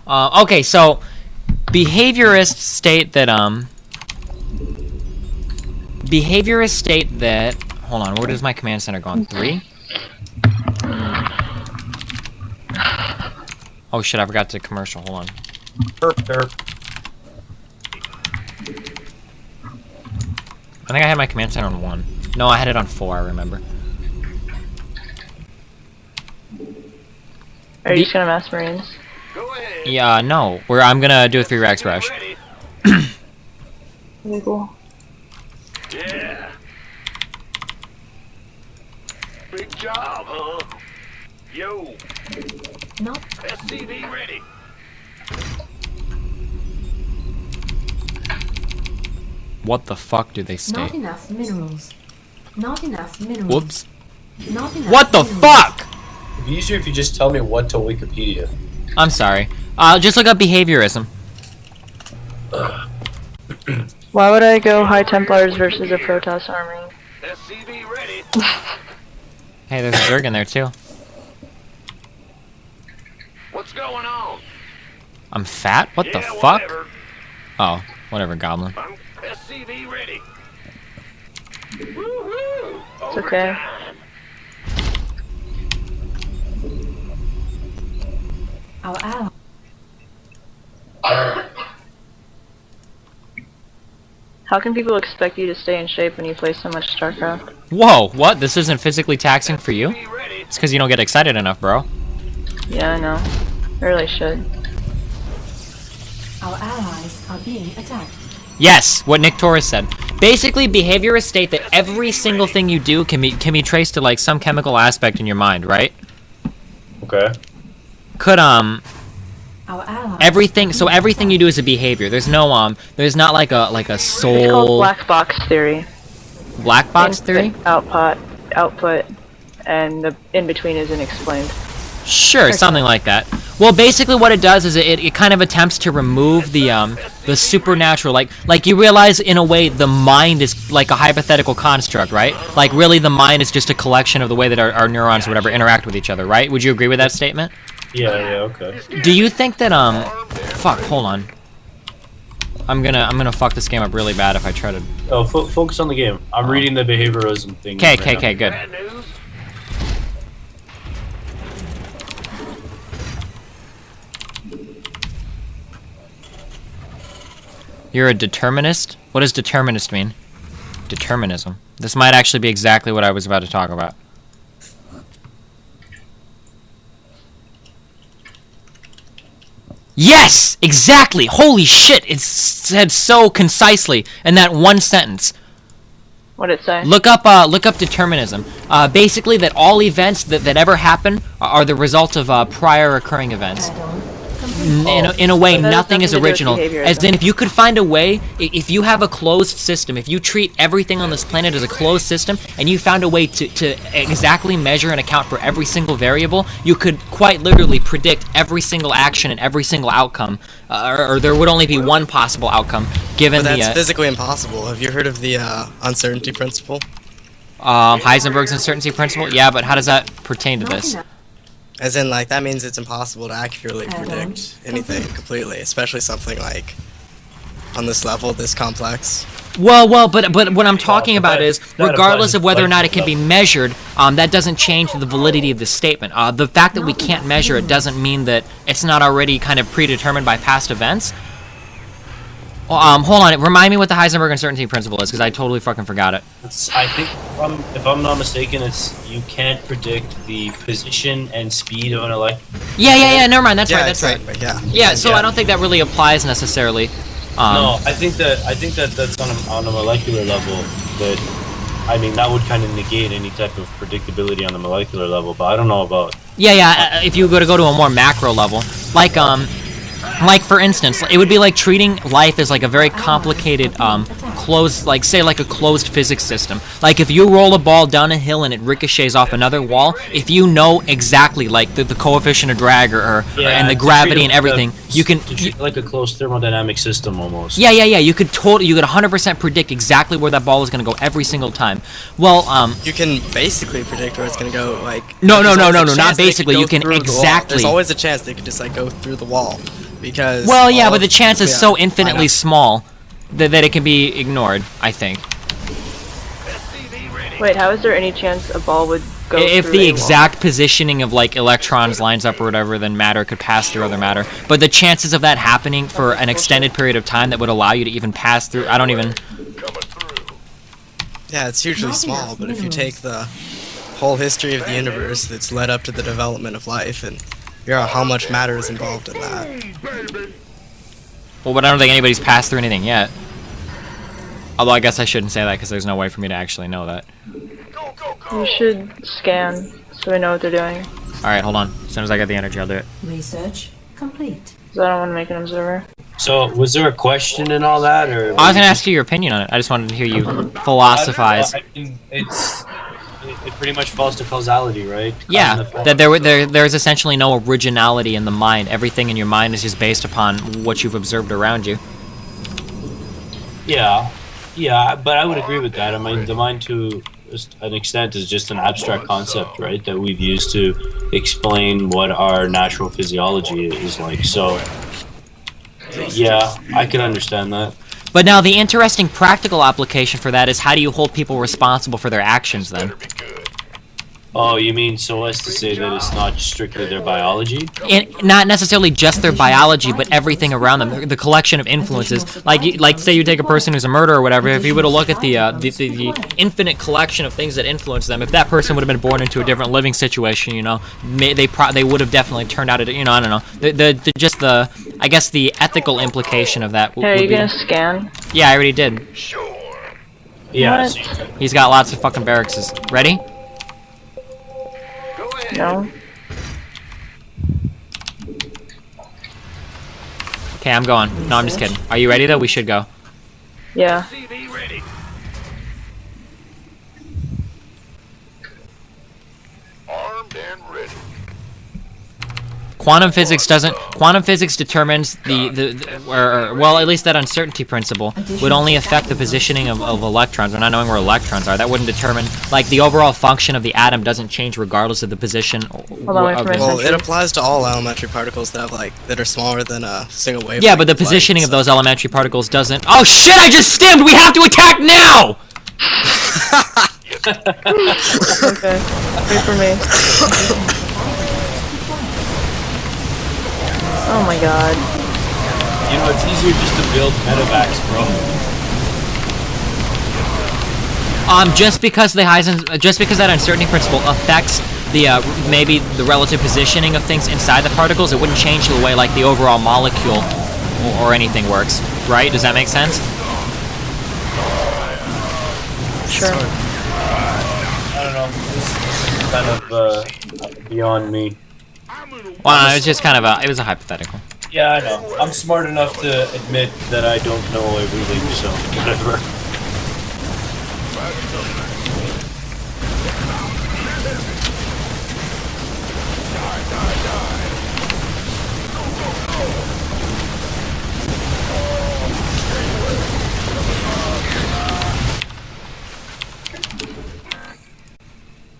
Okay, so behaviorists state that hold on, where does my command center go on? 3? Oh shit, I forgot to commercial. Hold on. Perf. I think I had my command center on 1. No, I had it on 4, I remember. Are you just gonna mass marines? Yeah, no. I'm gonna do a 3 Rex rush. Really cool. Yeah. Big job, huh? Yo. Not SCV ready. What the fuck do they state? not enough minerals. Not enough minerals. Whoops. Not enough What the minerals. fuck? It'd be easier if you just tell me what to Wikipedia. I'm sorry. Just look up behaviorism. Why would I go High Templars versus a Protoss army? SCV ready. Hey, there's a Zerg in there too. What's going on? I'm fat? What the Yeah, fuck? whatever. Oh, whatever, Goblin. I'm SCV ready. Woohoo! It's okay. Our ally. How can people expect you to stay in shape when you play so much Starcraft? Whoa, what? This isn't physically taxing for you? SCV ready. It's because you don't get excited enough, bro. Yeah, I know. I really should. Our allies are being attacked. Yes, what Nick Torres said. Basically, behaviorists state that every single thing you do can be traced to like some chemical aspect in your mind, right? Okay. Our allies. Everything. So everything you do is a behavior. There's no there's not like a It's called soul. black box theory. Black box theory. Output, and the in between isn't explained. Sure, something like that. Well, basically what it does is it kind of attempts to remove the supernatural, like you realize in a way the mind is like a hypothetical construct, right? Like really the mind is just a collection of the way that our neurons or whatever interact with each other, right? Would you agree with that statement? Yeah, okay. Do you think that fuck, hold on. I'm gonna fuck this game up really bad if I try to. Oh, focus on the game. I'm reading the behaviorism thing. Okay, right now. good. Bad news. You're a determinist? What does determinist mean? Determinism. This might actually be exactly what I was about to talk about. Yes! Exactly! Holy shit! It's said so concisely in that one sentence. What'd it say? Look up determinism. Basically that all events that ever happen are the result of prior occurring events. Add-on complete. In a way, But that has nothing is nothing to do with original. behaviorism. As in, if you could find a way, if you have a closed system, if you treat everything on this planet as a closed system, and you found a way to exactly measure and account for every single variable, you could quite literally predict every single action and every single outcome, or there would only be one possible outcome, given But that's the physically impossible. Have you heard of the uncertainty principle? Heisenberg's uncertainty principle. Yeah, but how does that pertain to Not this? enough. As in, like, that means it's impossible to accurately Add-on predict anything complete. completely, especially something like on this level, this complex. Well, but what I'm talking but about that- is, that regardless applies of whether or to not it can be measured, that doesn't change the validity of the statement. The fact that we can't measure it doesn't mean that it's not already kind of predetermined by past events. Hold on, remind me what the Heisenberg uncertainty principle is, because I totally fucking forgot it. I think, if I'm not mistaken, it's you can't predict the position and speed of an electron. Yeah, never mind, that's right, that's right. exactly, yeah. Yeah, so Yeah. I don't think that really applies necessarily. No, I think that that's on a molecular level. That I mean, that would kind of negate any type of predictability on the molecular level. But I don't know about. Yeah, if you were to go to a more macro level, like for instance, it would be like treating life as like a very complicated, closed, like say like a closed physics system. Like if you roll a ball down a hill and it ricochets off another wall, if you know exactly like the coefficient of drag and the gravity and everything, you can. To treat it like a closed thermodynamic system almost. Yeah. You could 100% predict exactly where that ball is going to go every single time. Well, You can basically predict where it's gonna go. Like No, there's always a not chance they could basically. go You can through the wall. exactly. There's always a chance they could just like go through the wall. Because Well, yeah, all but of- the chance is yeah, so why infinitely not? small that it can be ignored, I think. SCV ready. Wait, how is there any chance a ball would go If through the a wall? exact positioning of like electrons lines up or whatever, then matter could pass through other matter. But the chances of that happening for an extended period of time that would allow you to even pass through, I don't even. Coming through. Yeah, it's hugely Not small, enough but if you minerals. take the whole history of the universe that's led up to the development of life and figure out how much matter is involved in that. Well, but I don't think anybody's passed through anything yet. Although I guess I shouldn't say that because there's no way for me to actually know that. Go, go, go. You should scan so we know what they're doing. All right, hold on. As soon as I get the energy, I'll do it. Research complete. 'Cause I don't want to make an observer. So, was there a question and all that, or? I was gonna ask you your opinion on it. I just wanted to hear you philosophize. I mean, it pretty much falls to causality, right? Cause and Yeah, effect. that there's essentially no originality in the mind. Everything in your mind is just based upon what you've observed around you. Yeah, but I would agree with that. I mean, the mind to an extent is just an abstract concept, right? That we've used to explain what our natural physiology is like. So, yeah, I can understand that. But now the interesting practical application for that is how do you hold people responsible for their actions then? Better be good. Oh, you mean so as to say that it's not strictly their biology? Not necessarily just their biology, but everything around them, the collection of influences. Like say you take a person who's a murderer or whatever. If you were to look at the infinite collection of things that influence them, if that person would have been born into a different living situation, you know, they would have definitely turned out. You know, I don't know. I guess the ethical implication of that. Hey, are would you be, gonna scan? Yeah, I already did. Sure. Yeah. What? So He's got lots of fucking barracks. Ready? Go ahead. No? Okay, I'm going. No, I'm just kidding. Are you ready though? We should go. Yeah. SCV ready. Armed and ready. Quantum physics determines well, at least that uncertainty principle would only affect the positioning of electrons. We're not knowing where electrons are. That wouldn't determine, like, the overall function of the atom doesn't change regardless of the position. on, wait for my of Well, Essentially. it applies to all elementary particles that are smaller than a single wavelength. Yeah, but the of light, positioning of so- those elementary particles doesn't. Oh shit! I just stimmed. We have to attack now. Okay. Wait for me. Oh my god. you know, it's easier just to build medevacs, bro. Just because that uncertainty principle affects the maybe the relative positioning of things inside the particles, it wouldn't change the way like the overall molecule or anything works, right? Does that make sense? Sure. I don't know. This is kind of beyond me. Well, it was just kind of it was a hypothetical. Yeah, I know. I'm smart enough to admit that I don't know everything, so whatever.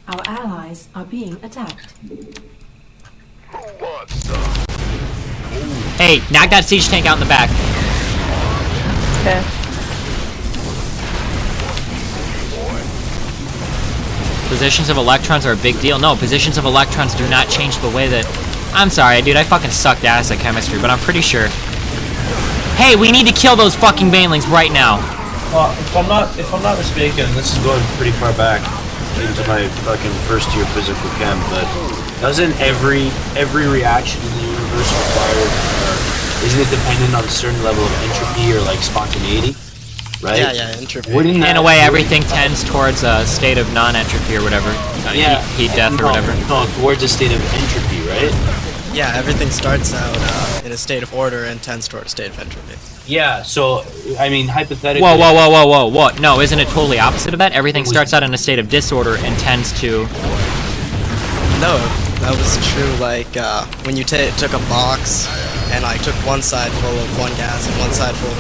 Our allies are being attacked. Who wants some? Hey, knock that siege tank out in the back. Okay. Positions of electrons are a big deal. No, positions of electrons do not change the way that... I'm sorry, dude, I fucking sucked ass at chemistry, but I'm pretty sure... Hey, we need to kill those fucking banelings right now. Well, if I'm not mistaken, this is going pretty far back into my fucking first year physical chem, but doesn't every reaction in the universe require, isn't it dependent on a certain level of entropy or like spontaneity, right? Yeah, entropy. Wouldn't In that- a way, everything tends towards a state of non-entropy or whatever. Yeah, Heat death or no, whatever. No, towards a state of entropy, right? Yeah, everything starts out in a state of order and tends toward a state of entropy. Yeah, so I mean hypothetically. Whoa. No, isn't it totally opposite of that? Everything starts out in a state of disorder and tends to... No, that was true, like, when you took a box and, like, took one side full of one gas and one side full of